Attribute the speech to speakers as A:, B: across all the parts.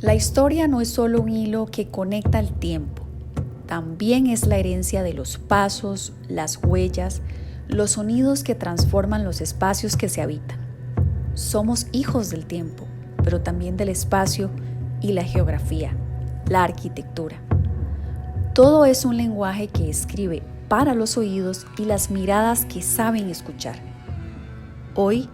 A: La historia no es solo un hilo que conecta el tiempo, también es la herencia de los pasos, las huellas, los sonidos que transforman los espacios que se habitan. Somos hijos del tiempo, pero también del espacio y la geografía, la arquitectura. Todo es un lenguaje que escribe para los oídos y las miradas que saben escuchar. Hoy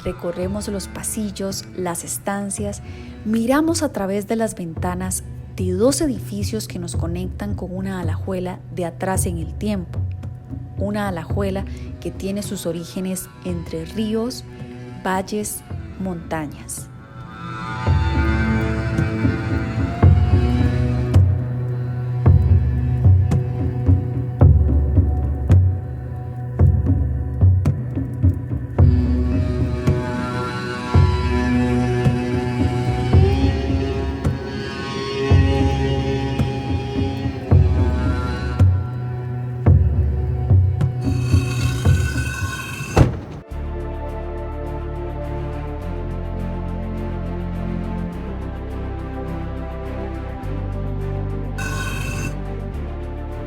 A: recorremos los pasillos, las estancias, miramos a través de las ventanas de 2 edificios que nos conectan con una Alajuela de atrás en el tiempo. Una Alajuela que tiene sus orígenes entre ríos, valles, montañas.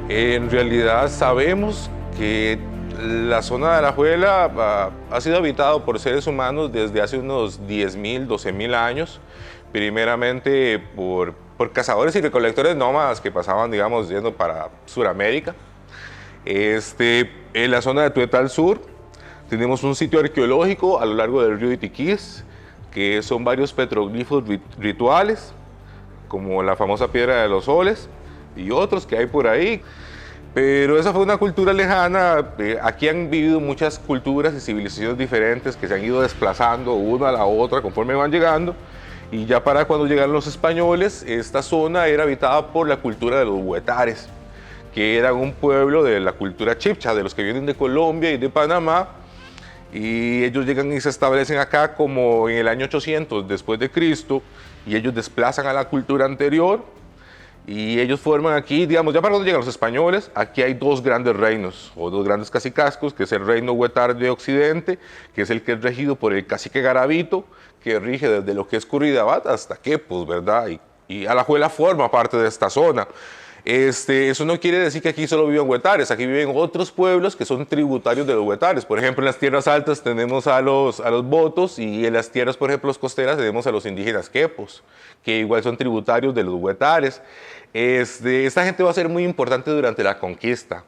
B: En realidad sabemos que la zona de Alajuela ha sido habitada por seres humanos desde hace unos 10.000, 12.000 años, primeramente por cazadores y recolectores nómadas que pasaban, digamos, yendo para Sudamérica. En la zona de Tueta al sur tenemos un sitio arqueológico a lo largo del río Itiquís, que son varios petroglifos rituales, como la famosa Piedra de los Soles y otros que hay por ahí. Pero esa fue una cultura lejana. Aquí han vivido muchas culturas y civilizaciones diferentes que se han ido desplazando una a la otra conforme van llegando. Y ya para cuando llegaron los españoles, esta zona era habitada por la cultura de los huetares, que eran un pueblo de la cultura chibcha, de los que vienen de Colombia y de Panamá. Y ellos llegan y se establecen acá como en el año 800 después de Cristo, y ellos desplazan a la cultura anterior. Y ellos forman aquí, digamos, ya para cuando llegan los españoles, aquí hay 2 grandes reinos, o 2 grandes cacicazgos, que es el reino huetar de Occidente, que es el que es regido por el cacique Garavito, que rige desde lo que es Curridabat hasta Quepos, ¿verdad? Y Alajuela forma parte de esta zona. Eso no quiere decir que aquí solo viven huetares, aquí viven otros pueblos que son tributarios de los huetares. Por ejemplo, en las tierras altas tenemos a los botos, y en las tierras, por ejemplo, costeras tenemos a los indígenas quepos, que igual son tributarios de los huetares. Esta gente va a ser muy importante durante la conquista,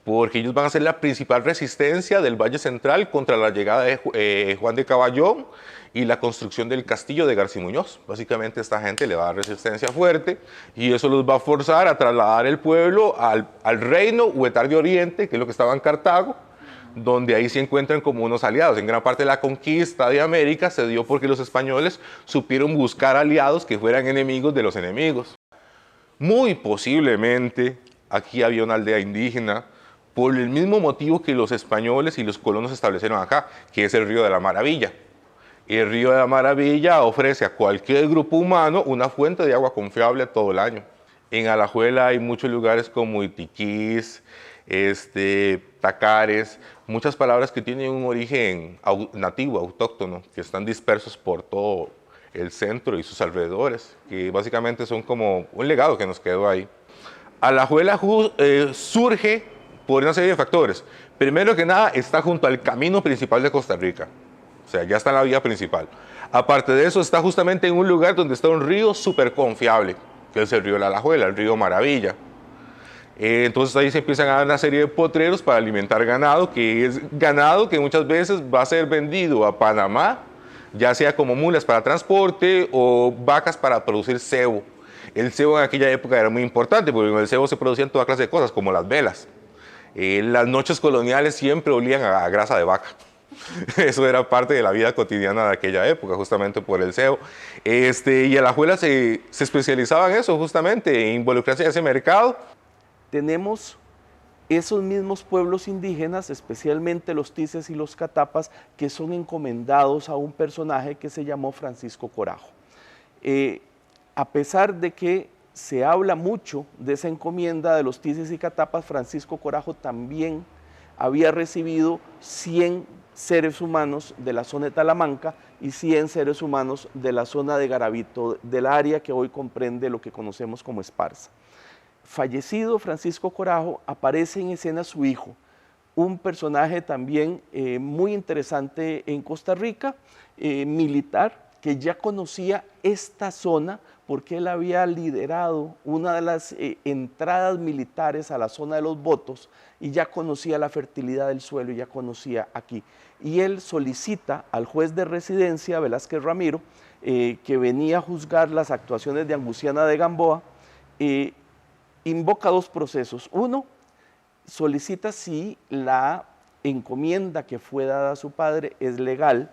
B: porque ellos van a ser la principal resistencia del Valle Central contra la llegada de Juan de Caballón y la construcción del castillo de Garcimuñoz. Básicamente esta gente le va a dar resistencia fuerte, y eso los va a forzar a trasladar el pueblo al reino huetar de Oriente, que es lo que estaba en Cartago, donde ahí se encuentran como unos aliados. En gran parte la conquista de América se dio porque los españoles supieron buscar aliados que fueran enemigos de los enemigos. Muy posiblemente aquí había una aldea indígena por el mismo motivo que los españoles y los colonos se establecieron acá, que es el Río de la Maravilla. El Río de la Maravilla ofrece a cualquier grupo humano una fuente de agua confiable todo el año. En Alajuela hay muchos lugares como Itiquís, Tacares, muchas palabras que tienen un origen nativo, autóctono, que están dispersos por todo el centro y sus alrededores, que básicamente son como un legado que nos quedó ahí. Alajuela surge por una serie de factores. Primero que nada, está junto al camino principal de Costa Rica, o sea, ya está en la vía principal. Aparte de eso, está justamente en un lugar donde está un río súper confiable, que es el río de la Alajuela, el río Maravilla. Entonces ahí se empiezan a dar una serie de potreros para alimentar ganado, que es ganado que muchas veces va a ser vendido a Panamá, ya sea como mulas para transporte o vacas para producir cebo. El cebo en aquella época era muy importante, porque con el cebo se producían toda clase de cosas, como las velas. Las noches coloniales siempre olían a grasa de vaca. Eso era parte de la vida cotidiana de aquella época, justamente por el cebo. Y Alajuela se especializaba en eso, justamente, en involucrarse en ese mercado.
C: Tenemos esos mismos pueblos indígenas, especialmente los tices y los catapas, que son encomendados a un personaje que se llamó Francisco Corajo. A pesar de que se habla mucho de esa encomienda de los tices y catapas, Francisco Corajo también había recibido 100 seres humanos de la zona de Talamanca y 100 seres humanos de la zona de Garavito, del área que hoy comprende lo que conocemos como Esparza. Fallecido Francisco Corajo, aparece en escena su hijo, un personaje también muy interesante en Costa Rica, militar, que ya conocía esta zona porque él había liderado una de las entradas militares a la zona de los Votos y ya conocía la fertilidad del suelo y ya conocía aquí. Y él solicita al juez de residencia, Velázquez Ramiro, que venía a juzgar las actuaciones de Anguciana de Gamboa, invoca dos procesos. Uno, solicita si la encomienda que fue dada a su padre es legal.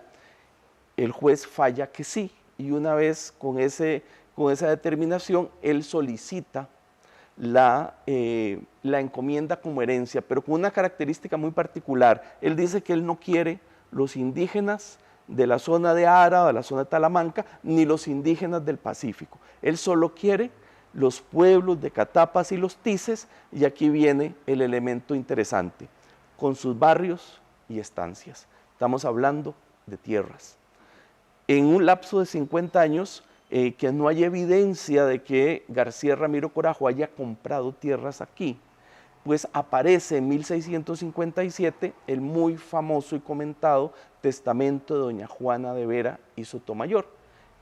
C: El juez falla que sí, y una vez con esa determinación, él solicita la encomienda como herencia, pero con una característica muy particular. Él dice que él no quiere los indígenas de la zona de Ara, de la zona de Talamanca, ni los indígenas del Pacífico. Él solo quiere los pueblos de Catapas y los Tices, y aquí viene el elemento interesante, con sus barrios y estancias. Estamos hablando de tierras. En un lapso de 50 años, que no hay evidencia de que García Ramiro Corajo haya comprado tierras aquí, pues aparece en 1657 el muy famoso y comentado testamento de doña Juana de Vera y Sotomayor,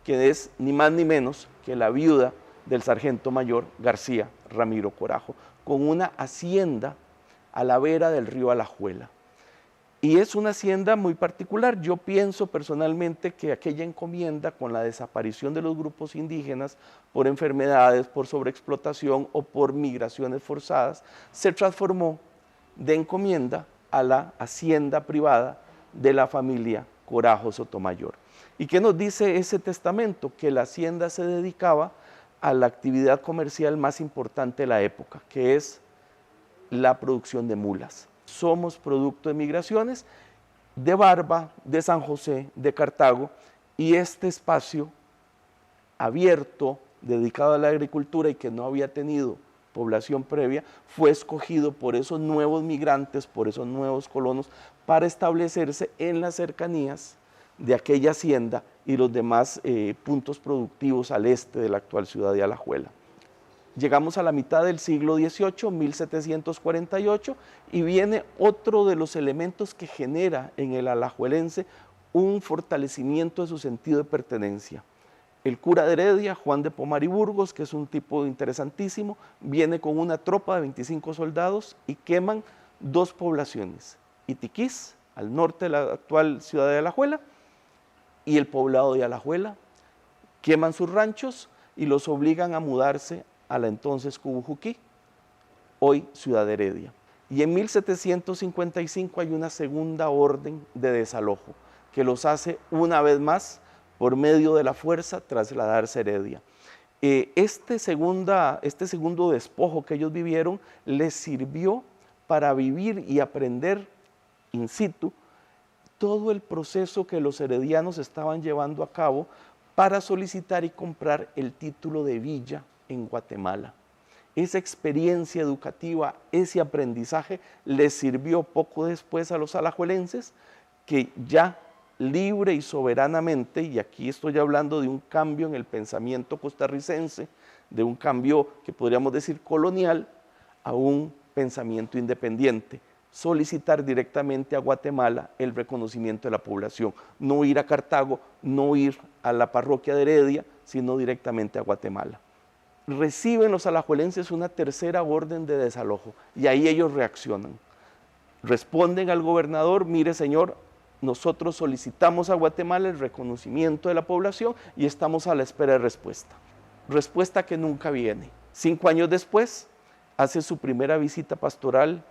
C: que es ni más ni menos que la viuda del sargento mayor García Ramiro Corajo, con una hacienda a la vera del río Alajuela. Y es una hacienda muy particular. Yo pienso personalmente que aquella encomienda, con la desaparición de los grupos indígenas por enfermedades, por sobreexplotación o por migraciones forzadas, se transformó de encomienda a la hacienda privada de la familia Corajo Sotomayor. ¿Y qué nos dice ese testamento? Que la hacienda se dedicaba a la actividad comercial más importante de la época, que es la producción de mulas. Somos producto de migraciones de Barba, de San José, de Cartago, y este espacio abierto, dedicado a la agricultura y que no había tenido población previa, fue escogido por esos nuevos migrantes, por esos nuevos colonos, para establecerse en las cercanías de aquella hacienda y los demás puntos productivos al este de la actual ciudad de Alajuela. Llegamos a la mitad del siglo XVIII, 1748, y viene otro de los elementos que genera en el alajuelense un fortalecimiento de su sentido de pertenencia. El cura de Heredia, Juan de Pomar y Burgos, que es un tipo interesantísimo, viene con una tropa de 25 soldados y queman dos poblaciones, Itiquís, al norte de la actual ciudad de Alajuela, y el poblado de Alajuela. Queman sus ranchos y los obligan a mudarse a la entonces Cubujuquí, hoy Ciudad Heredia. Y en 1755 hay una segunda orden de desalojo que los hace una vez más, por medio de la fuerza, trasladarse a Heredia. Este segundo despojo que ellos vivieron les sirvió para vivir y aprender in situ todo el proceso que los heredianos estaban llevando a cabo para solicitar y comprar el título de villa en Guatemala. Esa experiencia educativa, ese aprendizaje les sirvió poco después a los alajuelenses, que ya libre y soberanamente, y aquí estoy hablando de un cambio en el pensamiento costarricense, de un cambio que podríamos decir colonial, a un pensamiento independiente, solicitar directamente a Guatemala el reconocimiento de la población, no ir a Cartago, no ir a la parroquia de Heredia, sino directamente a Guatemala. Reciben los alajuelenses una tercera orden de desalojo y ahí ellos reaccionan. Responden al gobernador: mire señor, nosotros solicitamos a Guatemala el reconocimiento de la población y estamos a la espera de respuesta. Respuesta que nunca viene. 5 años después, hace su primera visita pastoral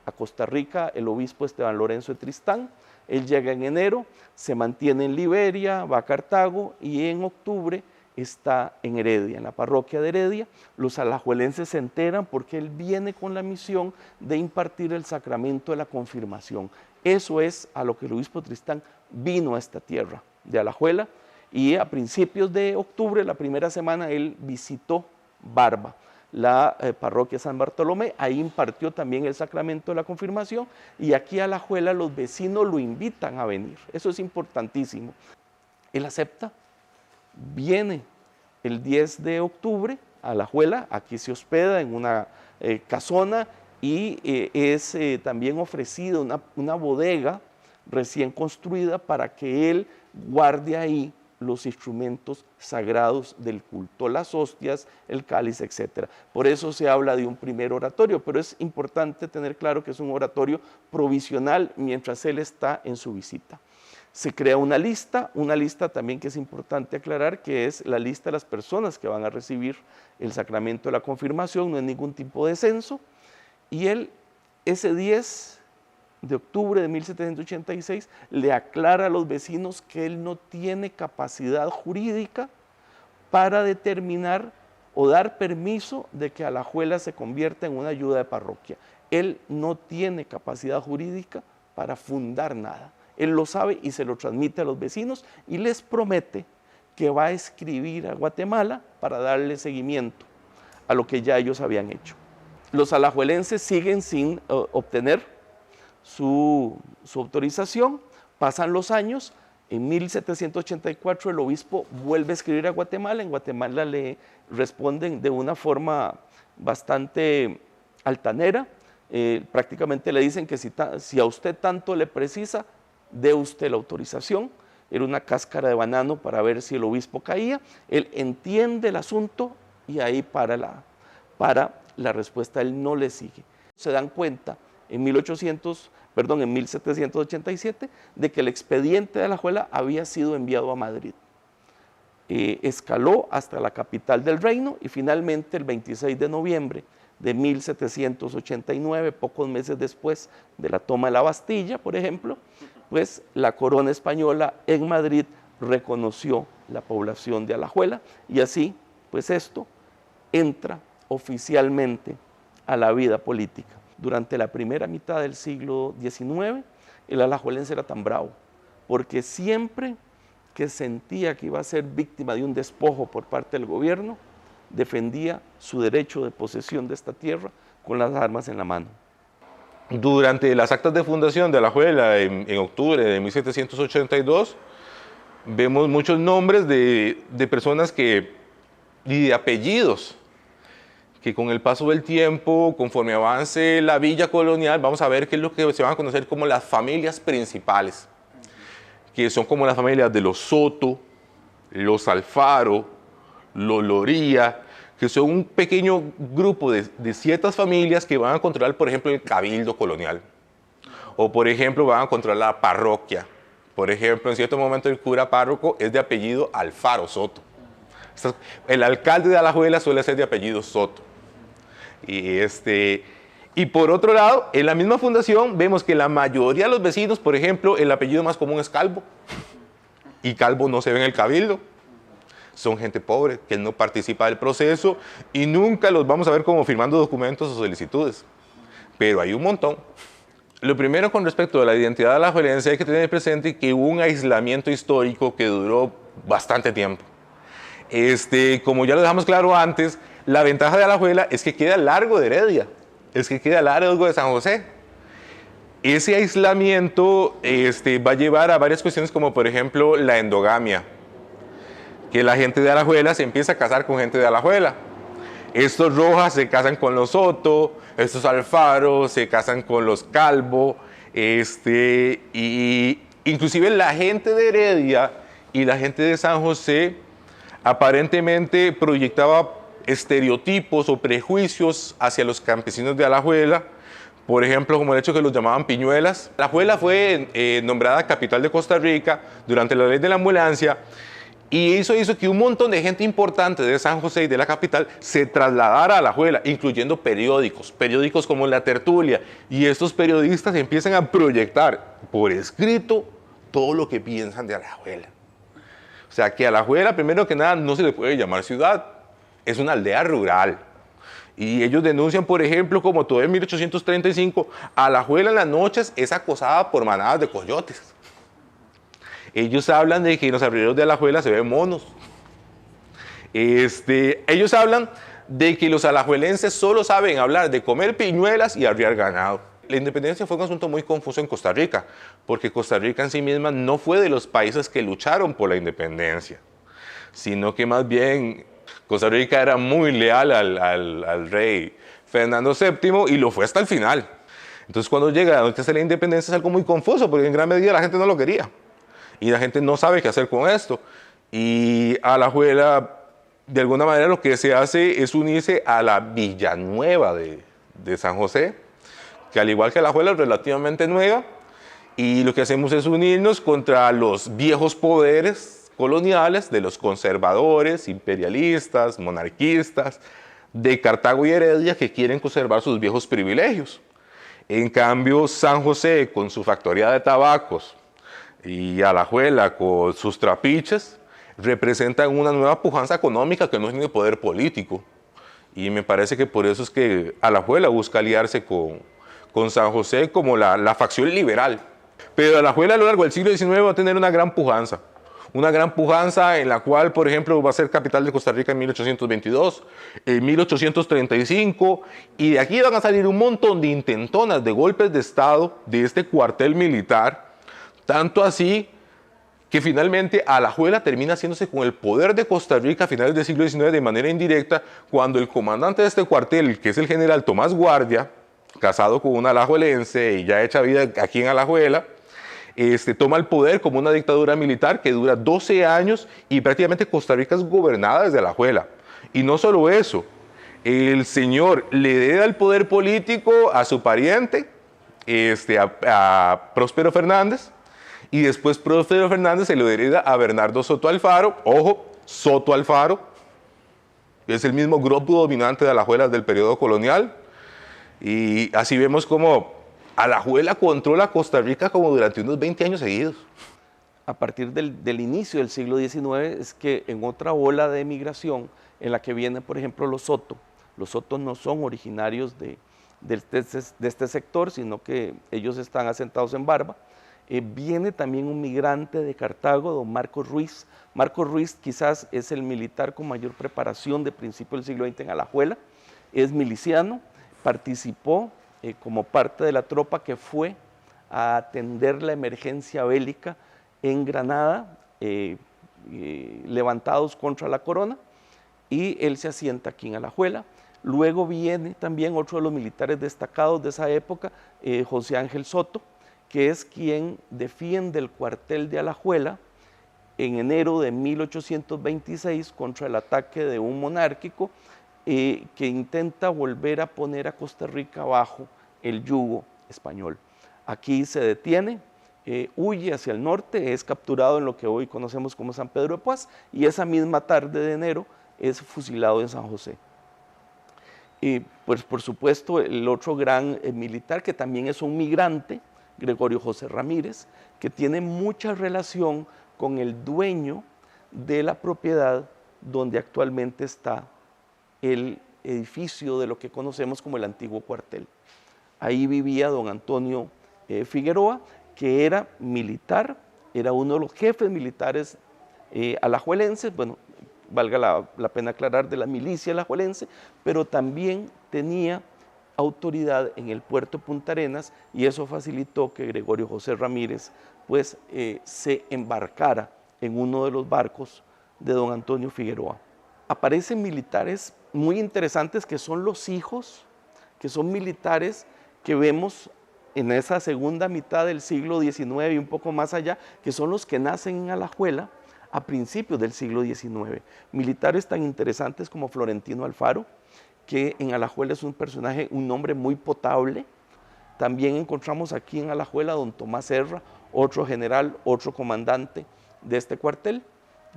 C: a Costa Rica el obispo Esteban Lorenzo de Tristán. Él llega en enero, se mantiene en Liberia, va a Cartago y en octubre está en Heredia, en la parroquia de Heredia. Los alajuelenses se enteran porque él viene con la misión de impartir el sacramento de la confirmación. Eso es a lo que el obispo Tristán vino a esta tierra de Alajuela, y a principios de octubre, la primera semana, él visitó Barba. la parroquia San Bartolomé, ahí impartió también el sacramento de la confirmación y aquí a Alajuela los vecinos lo invitan a venir, eso es importantísimo. Él acepta, viene el 10 de octubre a Alajuela, aquí se hospeda en una casona y es también ofrecida una bodega recién construida para que él guarde ahí los instrumentos sagrados del culto, las hostias, el cáliz, etc. Por eso se habla de un primer oratorio, pero es importante tener claro que es un oratorio provisional mientras él está en su visita. Se crea una lista también que es importante aclarar, que es la lista de las personas que van a recibir el sacramento de la confirmación, no es ningún tipo de censo, y él ese 10 de octubre de 1786 le aclara a los vecinos que él no tiene capacidad jurídica para determinar o dar permiso de que Alajuela se convierta en una ayuda de parroquia. Él no tiene capacidad jurídica para fundar nada. Él lo sabe y se lo transmite a los vecinos y les promete que va a escribir a Guatemala para darle seguimiento a lo que ya ellos habían hecho. Los alajuelenses siguen sin obtener su autorización, pasan los años, en 1784 el obispo vuelve a escribir a Guatemala, en Guatemala le responden de una forma bastante altanera, prácticamente le dicen que si a usted tanto le precisa, dé usted la autorización. Era una cáscara de banano para ver si el obispo caía, él entiende el asunto y ahí para la respuesta, él no le sigue. Se dan cuenta en 1787 de que el expediente de Alajuela había sido enviado a Madrid. Escaló hasta la capital del reino y finalmente el 26 de noviembre de 1789, pocos meses después de la toma de la Bastilla, por ejemplo, pues la corona española en Madrid reconoció la población de Alajuela y así, pues esto entra oficialmente a la vida política. Durante la primera mitad del siglo XIX, el alajuelense era tan bravo, porque siempre que sentía que iba a ser víctima de un despojo por parte del gobierno, defendía su derecho de posesión de esta tierra con las armas en la mano.
B: Durante las actas de fundación de Alajuela en octubre de 1782, vemos muchos nombres de personas y de apellidos que con el paso del tiempo, conforme avance la villa colonial, vamos a ver qué es lo que se van a conocer como las familias principales, que son como las familias de los Soto, los Alfaro, los Loría, que son un pequeño grupo de ciertas familias que van a controlar, por ejemplo, el cabildo colonial, o por ejemplo, van a controlar la parroquia. Por ejemplo, en cierto momento el cura párroco es de apellido Alfaro Soto. El alcalde de Alajuela suele ser de apellido Soto. Y por otro lado, en la misma fundación vemos que la mayoría de los vecinos, por ejemplo, el apellido más común es Calvo. Y Calvo no se ve en el cabildo. Son gente pobre que no participa del proceso y nunca los vamos a ver como firmando documentos o solicitudes. Pero hay un montón. Lo primero, con respecto a la identidad alajuelense, hay que tener presente que hubo un aislamiento histórico que duró bastante tiempo. Como ya lo dejamos claro antes, la ventaja de Alajuela es que queda largo de Heredia, es que queda largo de San José. Ese aislamiento va a llevar a varias cuestiones como por ejemplo la endogamia, que la gente de Alajuela se empieza a casar con gente de Alajuela. Estos Rojas se casan con los Soto, estos Alfaro se casan con los Calvo, y inclusive la gente de Heredia y la gente de San José aparentemente proyectaba estereotipos o prejuicios hacia los campesinos de Alajuela, por ejemplo, como el hecho que los llamaban piñuelas. Alajuela fue nombrada capital de Costa Rica durante la ley de la ambulancia y eso hizo que un montón de gente importante de San José y de la capital se trasladara a Alajuela, incluyendo periódicos como La Tertulia, y estos periodistas empiezan a proyectar por escrito todo lo que piensan de Alajuela. O sea, que Alajuela, primero que nada, no se le puede llamar ciudad, es una aldea rural. Y ellos denuncian, por ejemplo, como todavía en 1835, Alajuela en las noches es acosada por manadas de coyotes. Ellos hablan de que en los arrieros de Alajuela se ven monos. Ellos hablan de que los alajuelenses solo saben hablar de comer piñuelas y arriar ganado. La independencia fue un asunto muy confuso en Costa Rica, porque Costa Rica en sí misma no fue de los países que lucharon por la independencia, sino que más bien Costa Rica era muy leal al rey Fernando VII y lo fue hasta el final. Entonces cuando llega a la independencia es algo muy confuso, porque en gran medida la gente no lo quería y la gente no sabe qué hacer con esto. Y Alajuela, de alguna manera, lo que se hace es unirse a la Villanueva de San José, que al igual que Alajuela es relativamente nueva, y lo que hacemos es unirnos contra los viejos poderes coloniales de los conservadores, imperialistas, monarquistas, de Cartago y Heredia, que quieren conservar sus viejos privilegios. En cambio, San José, con su factoría de tabacos, y Alajuela, con sus trapiches, representan una nueva pujanza económica que no tiene poder político. Y me parece que por eso es que Alajuela busca aliarse con San José como la facción liberal. Pero Alajuela a lo largo del siglo XIX va a tener una gran pujanza en la cual, por ejemplo, va a ser capital de Costa Rica en 1822, en 1835, y de aquí van a salir un montón de intentonas de golpes de Estado de este cuartel militar, tanto así que finalmente Alajuela termina haciéndose con el poder de Costa Rica a finales del siglo XIX de manera indirecta, cuando el comandante de este cuartel, que es el general Tomás Guardia, casado con una alajuelense y ya hecha vida aquí en Alajuela, toma el poder como una dictadura militar que dura 12 años y prácticamente Costa Rica es gobernada desde Alajuela. Y no solo eso, el señor le hereda el poder político a su pariente, a Próspero Fernández, y después Próspero Fernández se lo hereda a Bernardo Soto Alfaro. Ojo, Soto Alfaro es el mismo grupo dominante de Alajuela del periodo colonial, y así vemos como Alajuela controla Costa Rica como durante unos 20 años seguidos.
C: A partir del inicio del siglo XIX es que en otra ola de migración en la que vienen, por ejemplo, los Soto no son originarios de este sector, sino que ellos están asentados en Barba. Viene también un migrante de Cartago, don Marcos Ruiz. Marcos Ruiz quizás es el militar con mayor preparación de principio del siglo XX en Alajuela. Es miliciano, participó como parte de la tropa que fue a atender la emergencia bélica en Granada, levantados contra la corona, y él se asienta aquí en Alajuela. Luego viene también otro de los militares destacados de esa época, José Ángel Soto, que es quien defiende el cuartel de Alajuela en enero de 1826 contra el ataque de un monárquico que intenta volver a poner a Costa Rica bajo el yugo español. Aquí se detiene, huye hacia el norte, es capturado en lo que hoy conocemos como San Pedro de Paz, y esa misma tarde de enero es fusilado en San José. Pues por supuesto el otro gran militar que también es un migrante, Gregorio José Ramírez, que tiene mucha relación con el dueño de la propiedad donde actualmente está el edificio de lo que conocemos como el antiguo cuartel. Ahí vivía don Antonio Figueroa, que era militar, era uno de los jefes militares alajuelenses, bueno, valga la pena aclarar, de la milicia alajuelense, pero también tenía autoridad en el puerto de Punta Arenas, y eso facilitó que Gregorio José Ramírez pues, se embarcara en uno de los barcos de don Antonio Figueroa. Aparecen militares muy interesantes que son los hijos, que son militares que vemos en esa segunda mitad del siglo XIX y un poco más allá, que son los que nacen en Alajuela a principios del siglo XIX. Militares tan interesantes como Florentino Alfaro, que en Alajuela es un personaje, un nombre muy potable. También encontramos aquí en Alajuela a don Tomás Serra, otro general, otro comandante de este cuartel,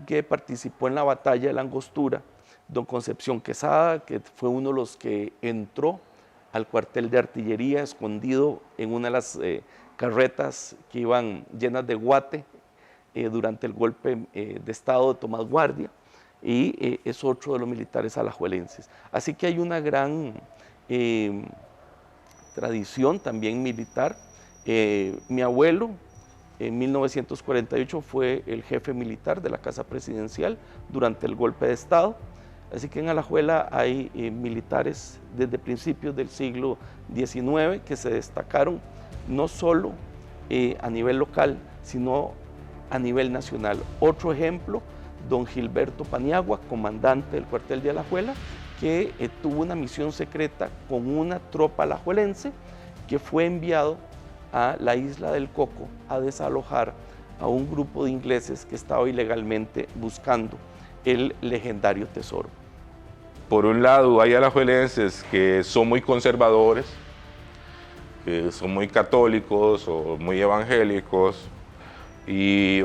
C: que participó en la batalla de la Angostura. Don Concepción Quesada, que fue uno de los que entró al cuartel de artillería escondido en una de las carretas que iban llenas de guate durante el golpe de estado de Tomás Guardia, y es otro de los militares alajuelenses. Así que hay una gran tradición también militar. Mi abuelo en 1948 fue el jefe militar de la Casa Presidencial durante el golpe de estado. Así que en Alajuela hay militares desde principios del siglo XIX que se destacaron no solo a nivel local, sino a nivel nacional. Otro ejemplo, don Gilberto Paniagua, comandante del cuartel de Alajuela, que tuvo una misión secreta con una tropa alajuelense que fue enviado a la isla del Coco a desalojar a un grupo de ingleses que estaba ilegalmente buscando el legendario tesoro.
B: Por un lado, hay alajuelenses que son muy conservadores, que son muy católicos o muy evangélicos,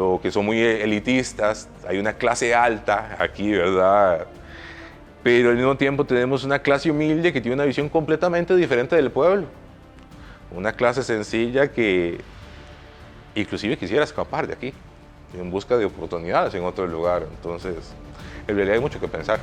B: o que son muy elitistas. Hay una clase alta aquí, ¿verdad? Pero al mismo tiempo tenemos una clase humilde que tiene una visión completamente diferente del pueblo. Una clase sencilla que inclusive quisiera escapar de aquí, en busca de oportunidades en otro lugar. Entonces, en realidad hay mucho que pensar.